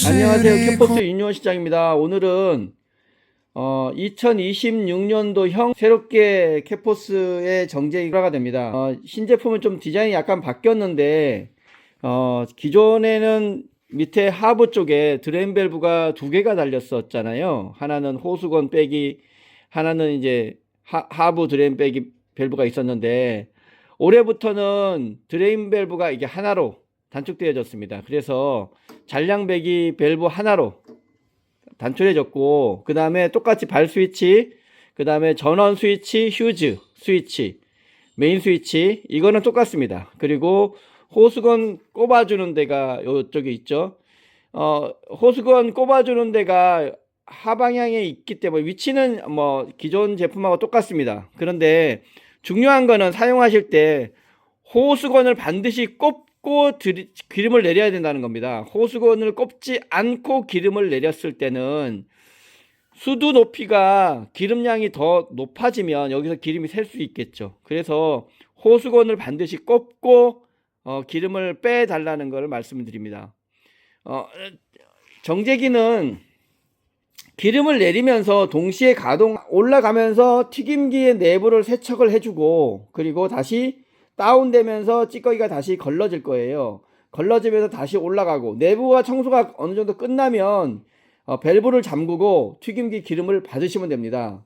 안녕하세요. 캐포스 윤유원 시장입니다. 오늘은 2026년도형 새롭게 캐포스의 정제기가 됩니다. 신제품은 좀 디자인이 약간 바뀌었는데 기존에는 밑에 하부 쪽에 드레인 밸브가 두 개가 달렸었잖아요. 하나는 호수건 빼기, 하나는 이제 하부 드레인 빼기 밸브가 있었는데 올해부터는 드레인 밸브가 이게 하나로 단축되어졌습니다. 그래서 잔량 배기 밸브 하나로 단촐해졌고, 그 다음에 똑같이 발 스위치, 그 다음에 전원 스위치, 휴즈 스위치, 메인 스위치, 이거는 똑같습니다. 그리고 호수건 꼽아주는 데가 이쪽에 있죠. 호수건 꼽아주는 데가 하방향에 있기 때문에 위치는 뭐 기존 제품하고 똑같습니다. 그런데 중요한 거는 사용하실 때 호수건을 반드시 꼽고 기름을 내려야 된다는 겁니다. 호수건을 꼽지 않고 기름을 내렸을 때는 수두 높이가 기름량이 더 높아지면 여기서 기름이 셀 수 있겠죠. 그래서 호수건을 반드시 꼽고 기름을 빼달라는 것을 말씀드립니다. 정제기는 기름을 내리면서 동시에 가동 올라가면서 튀김기의 내부를 세척을 해주고, 그리고 다시 다운되면서 찌꺼기가 다시 걸러질 거예요. 걸러지면서 다시 올라가고, 내부와 청소가 어느 정도 끝나면 밸브를 잠그고 튀김기 기름을 받으시면 됩니다.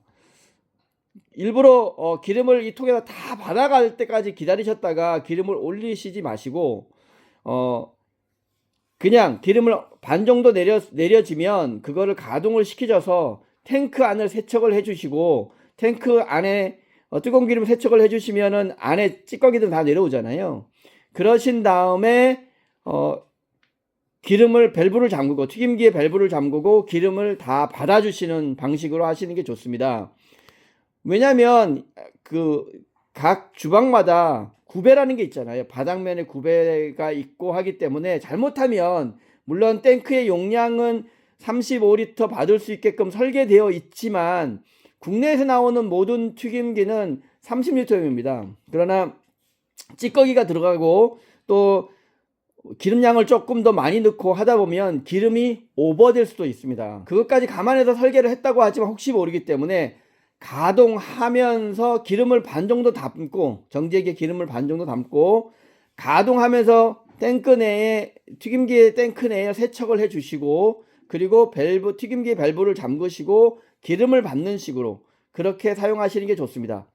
일부러 기름을 이 통에다 다 받아갈 때까지 기다리셨다가 기름을 올리시지 마시고 그냥 기름을 반 정도 내려지면 그거를 가동을 시키셔서 탱크 안을 세척을 해주시고, 탱크 안에 뜨거운 기름 세척을 해주시면은 안에 찌꺼기들 다 내려오잖아요. 그러신 다음에 기름을 밸브를 잠그고, 튀김기의 밸브를 잠그고 기름을 다 받아주시는 방식으로 하시는 게 좋습니다. 왜냐면 각 주방마다 구배라는 게 있잖아요. 바닥면에 구배가 있고 하기 때문에 잘못하면, 물론 탱크의 용량은 35리터 받을 수 있게끔 설계되어 있지만 국내에서 나오는 모든 튀김기는 30리터입니다. 그러나 찌꺼기가 들어가고 또 기름량을 조금 더 많이 넣고 하다 보면 기름이 오버될 수도 있습니다. 그것까지 감안해서 설계를 했다고 하지만 혹시 모르기 때문에 가동하면서 기름을 반 정도 담고, 정제기에 기름을 반 정도 담고 가동하면서 탱크 내에, 튀김기의 탱크 내에 세척을 해 주시고, 그리고 튀김기 밸브를 잠그시고 기름을 받는 식으로 그렇게 사용하시는 게 좋습니다.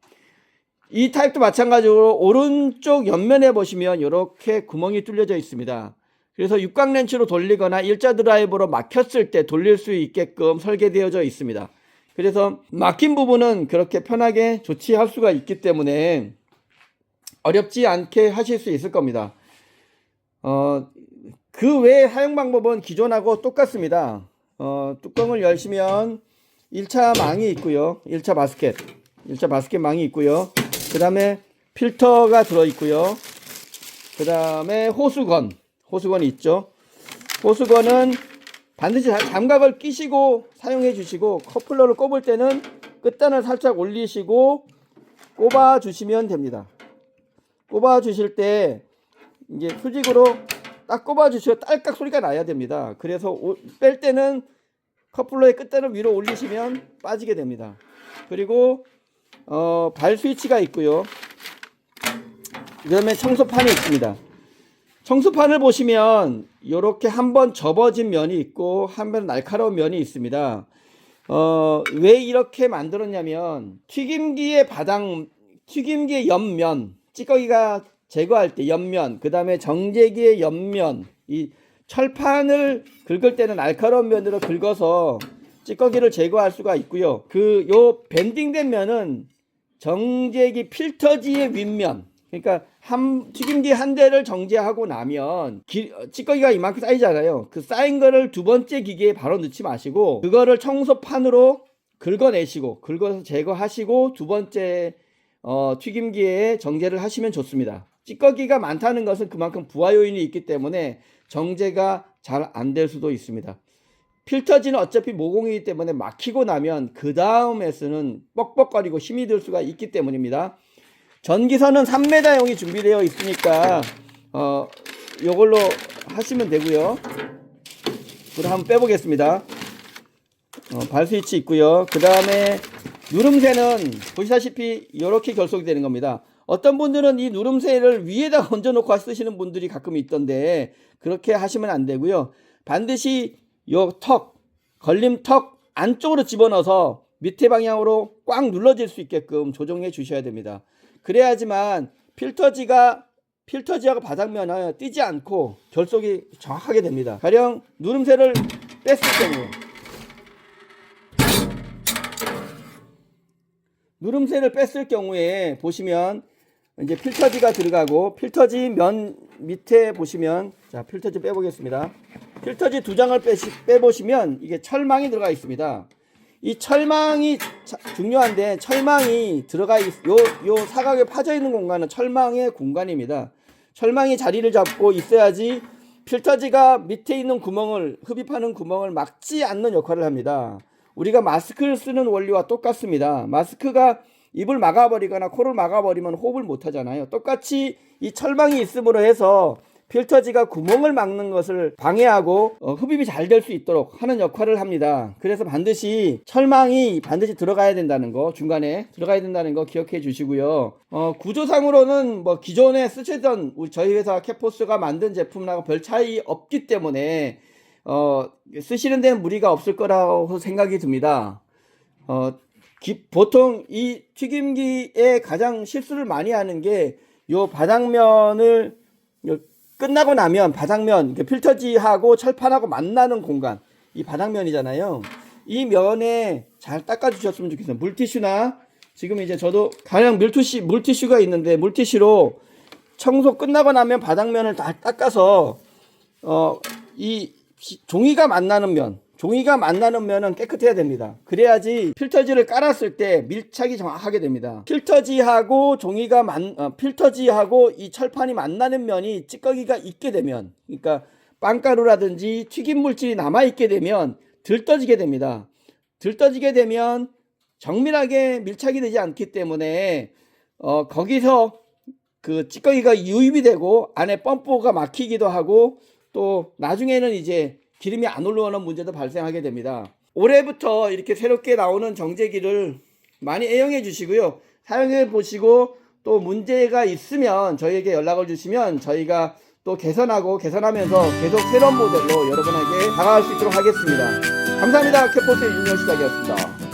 이 타입도 마찬가지로 오른쪽 옆면에 보시면 이렇게 구멍이 뚫려져 있습니다. 그래서 육각 렌치로 돌리거나 일자 드라이버로 막혔을 때 돌릴 수 있게끔 설계되어져 있습니다. 그래서 막힌 부분은 그렇게 편하게 조치할 수가 있기 때문에 어렵지 않게 하실 수 있을 겁니다. 그 외의 사용 방법은 기존하고 똑같습니다. 뚜껑을 열시면 1차 망이 있고요. 1차 바스켓 망이 있고요. 그 다음에 필터가 들어있고요. 그 다음에 호수건이 있죠. 호수건은 반드시 장갑을 끼시고 사용해 주시고, 커플러를 꼽을 때는 끝단을 살짝 올리시고 꼽아 주시면 됩니다. 꼽아 주실 때 이제 수직으로 딱 꼽아 주시고 딸깍 소리가 나야 됩니다. 그래서 뺄 때는 커플러의 끝단을 위로 올리시면 빠지게 됩니다. 그리고 발 스위치가 있고요. 그 다음에 청소판이 있습니다. 청소판을 보시면 이렇게 한번 접어진 면이 있고 한번 날카로운 면이 있습니다. 왜 이렇게 만들었냐면 튀김기의 옆면, 찌꺼기가 제거할 때 옆면, 그 다음에 정제기의 옆면, 이 철판을 긁을 때는 날카로운 면으로 긁어서 찌꺼기를 제거할 수가 있고요. 요 밴딩된 면은 정제기 필터지의 윗면, 그러니까 튀김기 한 대를 정제하고 나면 찌꺼기가 이만큼 쌓이잖아요. 그 쌓인 거를 두 번째 기계에 바로 넣지 마시고 그거를 청소판으로 긁어서 제거하시고 두 번째 튀김기에 정제를 하시면 좋습니다. 찌꺼기가 많다는 것은 그만큼 부하 요인이 있기 때문에 정제가 잘 안 될 수도 있습니다. 필터지는 어차피 모공이기 때문에 막히고 나면 그 다음에서는 뻑뻑거리고 힘이 들 수가 있기 때문입니다. 전기선은 3m용이 준비되어 있으니까 요걸로 하시면 되고요. 물을 한번 빼보겠습니다. 발 스위치 있고요. 그 다음에 누름새는 보시다시피 이렇게 결속이 되는 겁니다. 어떤 분들은 이 누름새를 위에다 얹어놓고 쓰시는 분들이 가끔 있던데 그렇게 하시면 안 되고요. 반드시 요 턱, 걸림턱 안쪽으로 집어넣어서 밑에 방향으로 꽉 눌러질 수 있게끔 조정해 주셔야 됩니다. 그래야지만 필터지하고 바닥면은 띄지 않고 결속이 정확하게 됩니다. 가령 누름새를 뺐을 경우에 누름새를 뺐을 경우에 보시면 이제 필터지가 들어가고 필터지 면 밑에 보시면 자 필터지 빼보겠습니다. 필터지 두 장을 빼보시면 이게 철망이 들어가 있습니다. 이 철망이 중요한데 철망이 들어가 요 사각에 파져 있는 공간은 철망의 공간입니다. 철망이 자리를 잡고 있어야지 필터지가 밑에 있는 구멍을 흡입하는 구멍을 막지 않는 역할을 합니다. 우리가 마스크를 쓰는 원리와 똑같습니다. 마스크가 입을 막아버리거나 코를 막아버리면 호흡을 못 하잖아요. 똑같이 이 철망이 있음으로 해서 필터지가 구멍을 막는 것을 방해하고 흡입이 잘 될 수 있도록 하는 역할을 합니다. 그래서 반드시 철망이 반드시 들어가야 된다는 거, 중간에 들어가야 된다는 거 기억해 주시고요. 구조상으로는 뭐 기존에 쓰시던 저희 회사 캐포스가 만든 제품하고 별 차이 없기 때문에 쓰시는 데는 무리가 없을 거라고 생각이 듭니다. 보통 이 튀김기에 가장 실수를 많이 하는 게 요 바닥면을 끝나고 나면 바닥면 필터지하고 철판하고 만나는 공간 이 바닥면이잖아요. 이 면에 잘 닦아 주셨으면 좋겠어요. 물티슈나 지금 이제 저도 가령 물티슈가 있는데 물티슈로 청소 끝나고 나면 바닥면을 다 닦아서 이 종이가 만나는 면은 깨끗해야 됩니다. 그래야지 필터지를 깔았을 때 밀착이 정확하게 됩니다. 필터지하고 필터지하고 이 철판이 만나는 면이 찌꺼기가 있게 되면, 그러니까 빵가루라든지 튀김 물질이 남아 있게 되면 들떠지게 됩니다. 들떠지게 되면 정밀하게 밀착이 되지 않기 때문에 거기서 그 찌꺼기가 유입이 되고 안에 펌프가 막히기도 하고 또 나중에는 이제 기름이 안 올라오는 문제도 발생하게 됩니다. 올해부터 이렇게 새롭게 나오는 정제기를 많이 애용해 주시고요. 사용해 보시고 또 문제가 있으면 저희에게 연락을 주시면 저희가 또 개선하면서 계속 새로운 모델로 여러분에게 다가갈 수 있도록 하겠습니다. 감사합니다. 캐포스의 윤여시작이었습니다.